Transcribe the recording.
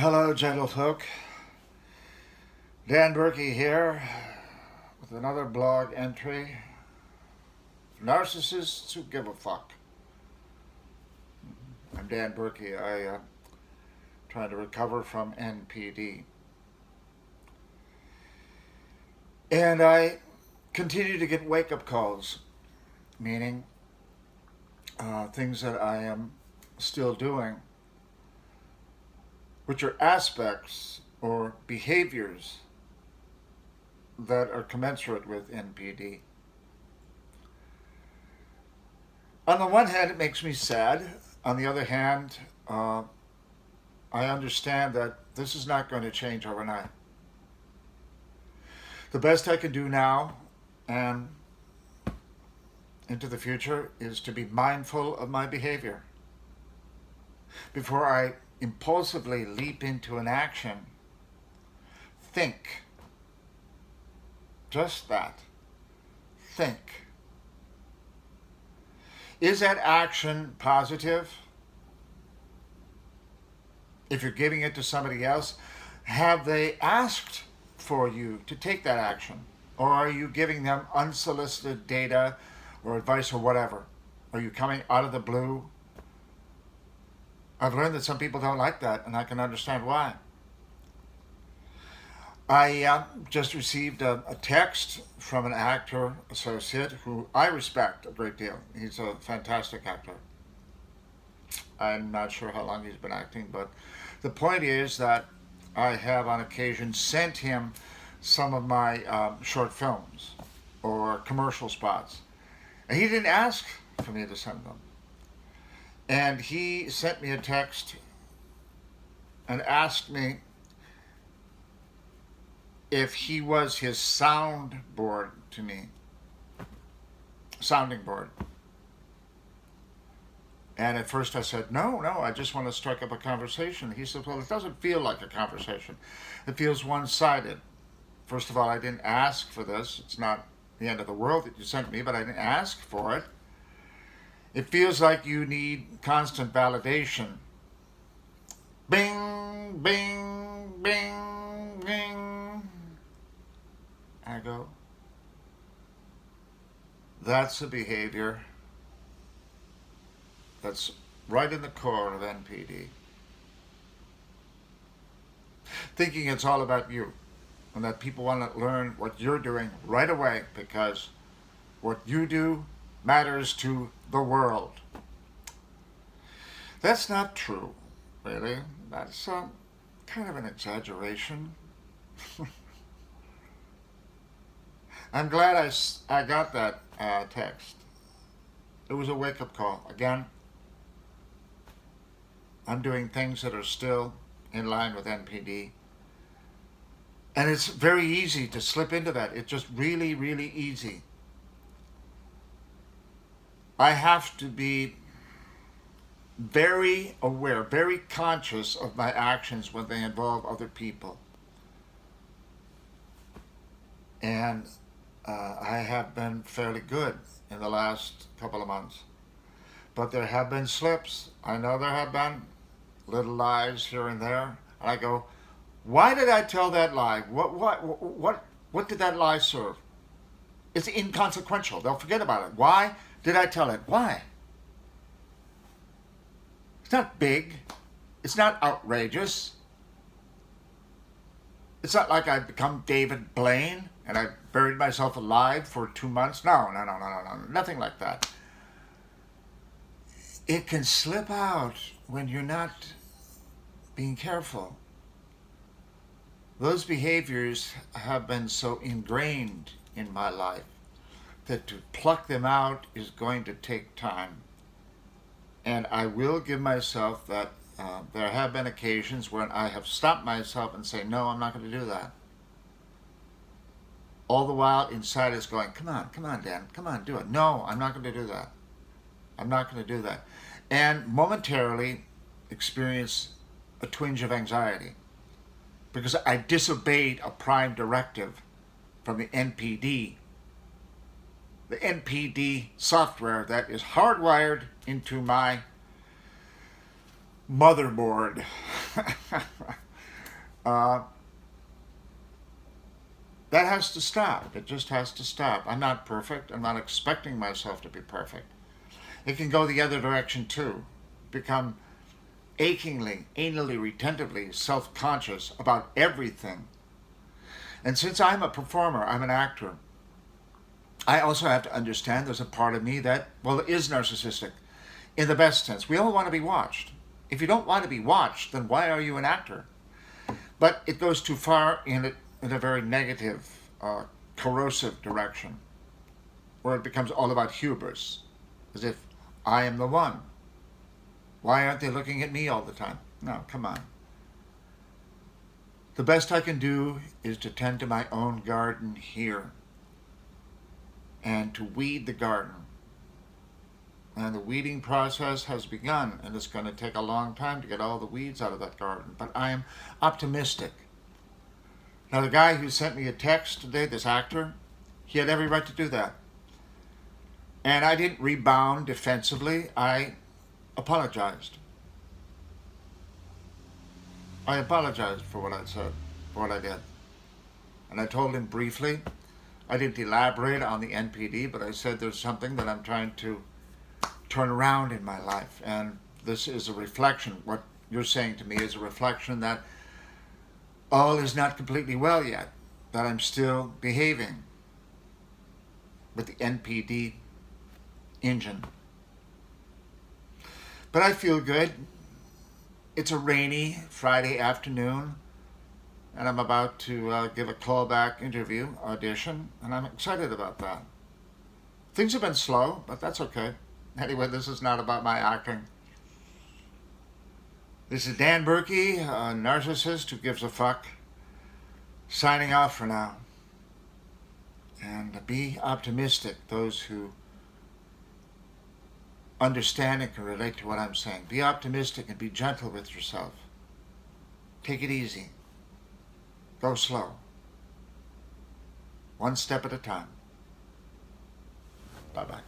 Hello, gentlefolk. Dan Berkey here with another blog entry. Narcissists who give a fuck. I'm Dan Berkey. I trying to recover from NPD. And I continue to get wake-up calls, meaning things that I am still doing, which are aspects or behaviors that are commensurate with NPD. On the one hand, it makes me sad. On the other hand, I understand that this is not going to change overnight. The best I can do now and into the future is to be mindful of my behavior. Before I impulsively leap into an action, think. Just that. Think. Is that action positive? If you're giving it to somebody else, have they asked for you to take that action? Or are you giving them unsolicited data or advice or whatever? Are you coming out of the blue? I've learned that some people don't like that, and I can understand why. I just received a text from an actor associate who I respect a great deal. He's a fantastic actor. I'm not sure how long he's been acting, but the point is that I have on occasion sent him some of my short films or commercial spots. And he didn't ask for me to send them. And he sent me a text and asked me if he was his soundboard to me. Sounding board. And at first I said, no, I just want to strike up a conversation. He said, well, it doesn't feel like a conversation. It feels one-sided. First of all, I didn't ask for this. It's not the end of the world that you sent me, but I didn't ask for it. It feels like you need constant validation. Bing, bing, bing, bing. I go, that's a behavior that's right in the core of NPD. Thinking it's all about you and that people want to learn what you're doing right away because what you do matters to the world. That's not true, really. That's kind of an exaggeration. I'm glad I got that text. It was a wake-up call. Again, I'm doing things that are still in line with NPD. And it's very easy to slip into that. It's just really, really easy. I have to be very aware, very conscious of my actions when they involve other people. And I have been fairly good in the last couple of months. But there have been slips. I know there have been little lies here and there. And I go, why did I tell that lie? What did that lie serve? It's inconsequential. They'll forget about it. Why did I tell it? Why? It's not big. It's not outrageous. It's not like I've become David Blaine and I buried myself alive for 2 months. No. Nothing like that. It can slip out when you're not being careful. Those behaviors have been so ingrained in my life that to pluck them out is going to take time. And I will give myself that there have been occasions when I have stopped myself and say, no, I'm not going to do that. All the while inside is going, come on, Dan, come on, do it. No, I'm not going to do that. I'm not going to do that. And momentarily experience a twinge of anxiety because I disobeyed a prime directive from the NPD. The NPD software that is hardwired into my motherboard. Uh, that has to stop. It just has to stop. I'm not perfect. I'm not expecting myself to be perfect. It can go the other direction too. Become achingly, anally, retentively self-conscious about everything. And since I'm a performer, I'm an actor, I also have to understand there's a part of me that, well, is narcissistic in the best sense. We all want to be watched. If you don't want to be watched, then why are you an actor? But it goes too far in a very negative, corrosive direction, where it becomes all about hubris, as if I am the one. Why aren't they looking at me all the time? No, come on. The best I can do is to tend to my own garden here and to weed the garden. And the weeding process has begun, and it's going to take a long time to get all the weeds out of that garden. But I am optimistic. Now, the guy who sent me a text today, this actor, he had every right to do that. And I didn't rebound defensively. I apologized. I apologized for what I said, for what I did. And I told him briefly. I didn't elaborate on the NPD, but I said there's something that I'm trying to turn around in my life. And this is a reflection. What you're saying to me is a reflection that all is not completely well yet, that I'm still behaving with the NPD engine. But I feel good. It's a rainy Friday afternoon, and I'm about to give a callback interview audition, and I'm excited about that. Things have been slow, but that's okay. Anyway, this is not about my acting. This is Dan Berkey, a narcissist who gives a fuck, signing off for now. And be optimistic, those who understand and can relate to what I'm saying. Be optimistic and be gentle with yourself. Take it easy. Go slow. One step at a time. Bye-bye.